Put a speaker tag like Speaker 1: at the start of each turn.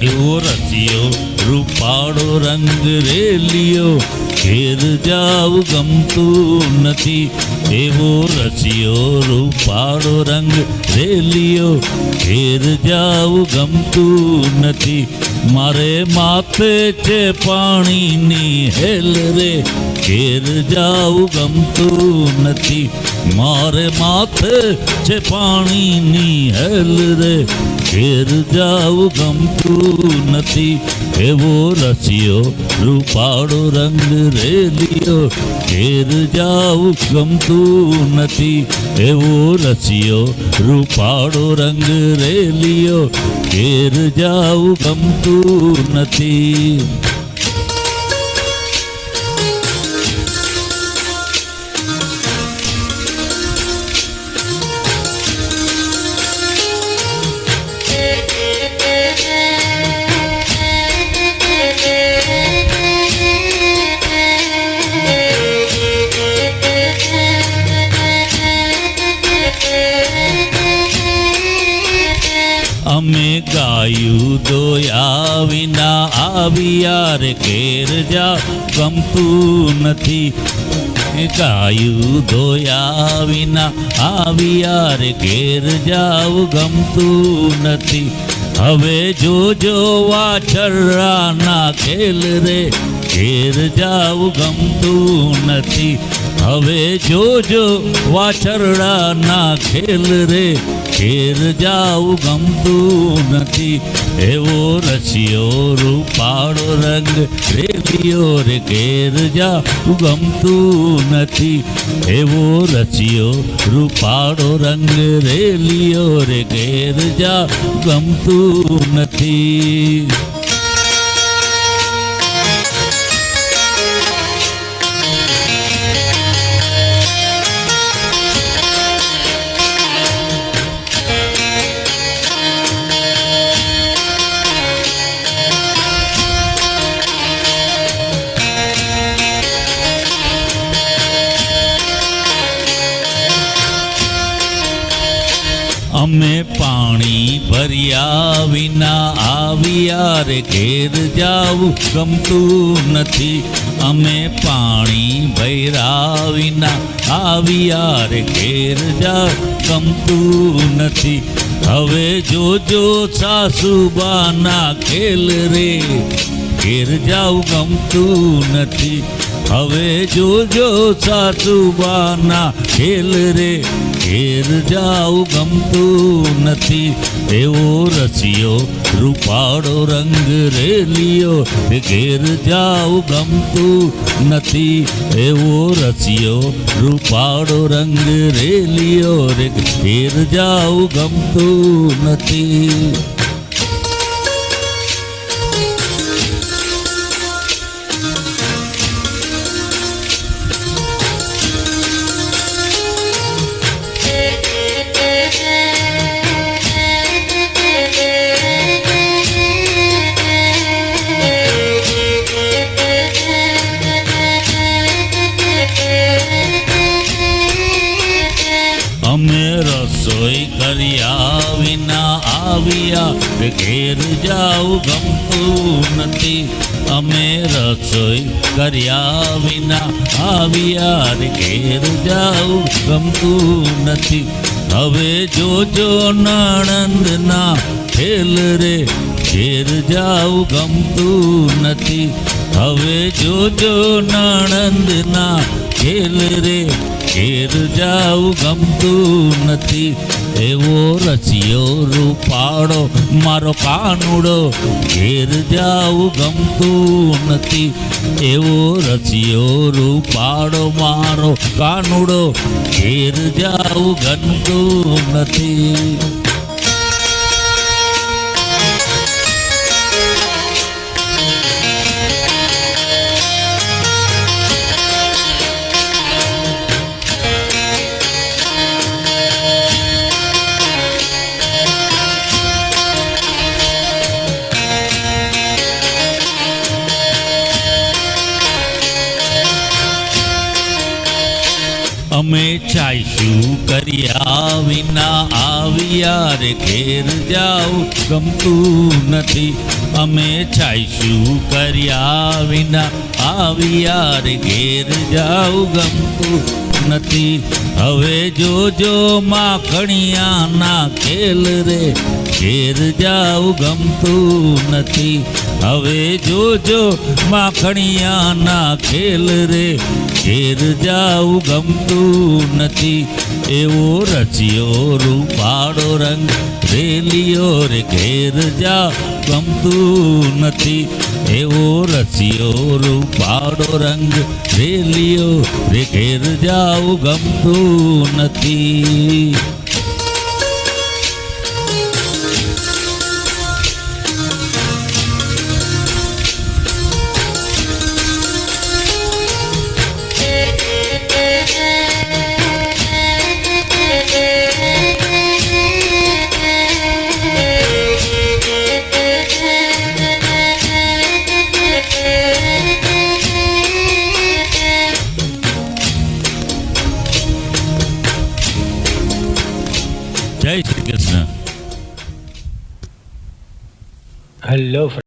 Speaker 1: એવો રસિયો રૂપાળો રંગ રેલિયો, ઘેર જાવું ગમતું નથી. એવો રસિયો રૂપાળો રંગ રેલિયો, ઘેર જાવું ગમતું નથી. મારે માથે છે પાણીની હેલ રે, ઘેર જાવું ગમતું નથી. મારે માથે છે પાણીની હેલ રે, ઘેર જાવું ગમતું નથી. એવો રસિયો રૂપાળો રંગ રેલિયો, ઘેર જાવું ગમતું નથી. એવો રસિયો રૂપાળો રંગ રેલિયો, ઘેર જાવું ગમતું નથી. અમે ગાયું દોયા વિના આવ્યા રે, ઘેર જા ગમતું નથી. ગાયું દોયા વિના આવ્યા રે, ઘેર જાવું ગમતું નથી. હવે જોજો વાછરડાના ખેલ રે, ઘેર જાવું ગમતું નથી. હવે જોજો વાછરડાના ખેલ રે, ઘેર જાવું ગમતું નથી. એવો રસિયો રૂપાળો રંગ રેલિયો રે, ઘેર જાવું ગમતું નથી. એવો રસિયો રૂપાળો રંગ રેલિયો રે, ઘેર જાવું ગમતું નથી. અમે પાણી ભર્યા વિના આવ્યા રે, ઘેર જાવું ગમતું નથી. અમે પાણી ભર્યા વિના આવ્યા રે, ઘેર જાવું ગમતું નથી. હવે જોજો સાસુબાના ખેલ રે, ઘેર જાવું ગમતું નથી. હવે જોજો સાસુબાના ખેલ રે, ઘેર જાવું ગમતું નથી. એવો રસિયો રૂપાળો રંગ રેલિયો, ઘેર જાવું ગમતું નથી. એવો રસિયો રૂપાળો રંગ રેલિયો રે, ઘેર જાવું ગમતું નથી. અમે રસોઈ કર્યા વિના આવ્યા રે, ઘેર જાવું ગમતું નથી. અમે રસોઈ કર્યા વિના આવ્યા રે, ઘેર જાવું ગમતું નથી. હવે જોજો નણંદના ખેલ રે, ઘેર જાવું ગમતું નથી. હવે જોજો નણંદના ખેલ રે, ઘેર જાવું ગમતું નથી. એવો રસિયો રૂપાળો મારો કાનુડો, ઘેર જાવું ગમતું નથી. એવો રસિયો રૂપાળો મારો કાનુડો, ઘેર જાવું ગમતું નથી. અમે ચાઈશું કર્યા વિના આવ્યા રે, ઘેર જાવું ગમતું નથી. અમે ચાઈશું કર્યા વિના આવ્યા રે ઘેર જાઉં ગમતું નથી. હવે જોજો માખણિયાના ખેલ રે ઘેર જાઉં ગમતું નથી. હવે જોજો માખણિયાના ખેલ રે ઘેર જાઉં ગમતું નથી. એવો રચ્યો રૂપાળો રંગ રેલિયો રે ઘેર જાઉં ગમતું નથી. એવો રચ્યો રૂપાળો રંગ રેલિયો રે ઘેર જાઉં ગમતું નથી. જય શ્રી કૃષ્ણ.
Speaker 2: હેલો